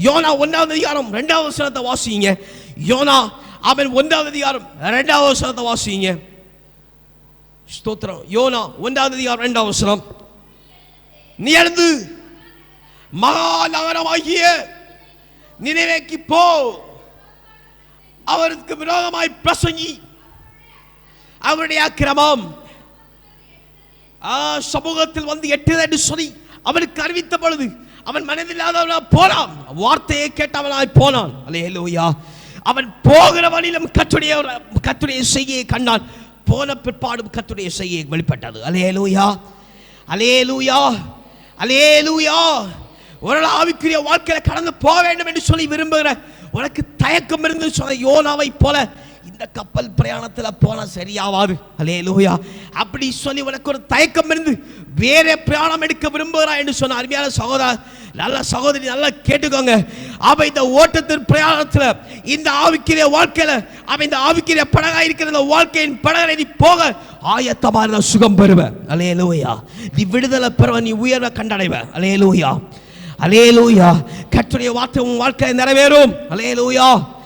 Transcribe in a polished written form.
YONO 1வது அதிகாரம் 2வது வசனத்தை வாசிங்க. யோனா அவன் 1வது அதிகாரம் 2வது வசனத்தை வாசிங்க. ஸ்தோத்திரம். யோனா 1வது அதிகாரம் 2வது வசனம். நீ எழுந்து மகா நகரமாகிய நினிவேக்கு போ, அவருக்கு விரோதமாய் பிரசங்கி, அவருடைய அக்கிரமம் சமூகத்தில் வந்து எட்டுது என்று சொல்லி அவனுக்கு அறிவித்த பொழுது அவன் மனதில்லாதவனாய் போனான், வார்த்தையை கேட்டவனாய் போனான். அல்லேலூயா. அவன் போகிற வழியிலும் கர்த்தருடைய செய்கையை கண்டான், போன பிற்பாடும் கர்த்தருடைய செய்கை வெளிப்பட்டது. அல்லேலூயா, அல்லேலூயா, அல்லேலூயா. ஒரு ஆவிக்குரிய வாழ்க்கையில கடந்து போக வேண்டும் என்று சொல்லி விரும்புகிற உனக்கு தயக்கம் இருந்து சொன்ன யோனாவை போல இந்த கப்பல் பிரயாணத்தில் போனா சரியாவாது. அல்லேலூயா. அப்படி சொல்லி உனக்கு ஒரு தயக்கம் இருந்து வேற பிரயாணம் எடுக்க விரும்புகிறாய் என்று சொன்ன அருமையான சகோதரர், நல்ல சகோதரி, நல்லா கேட்டுக்கோங்க. அவ இந்த ஓட்டத்தின் பிரயாணத்தில், இந்த ஆவிக்குரிய வாழ்க்கையில, அவ இந்த ஆவிக்குரிய படகா இருக்கிற இந்த வாழ்க்கையின் படகை நீ போக ஆயத்தமான சுகம் பெறுவ. அல்லேலூயா. நீ விடுதலை பெறுவ, நீ உயர்வை கண்டடைவ. அல்லேலூயா, அல்லேலூயா. கர்த்தருடைய வார்த்தை உன் வாழ்க்கையை நிறைவேறும். அல்லேலூயா.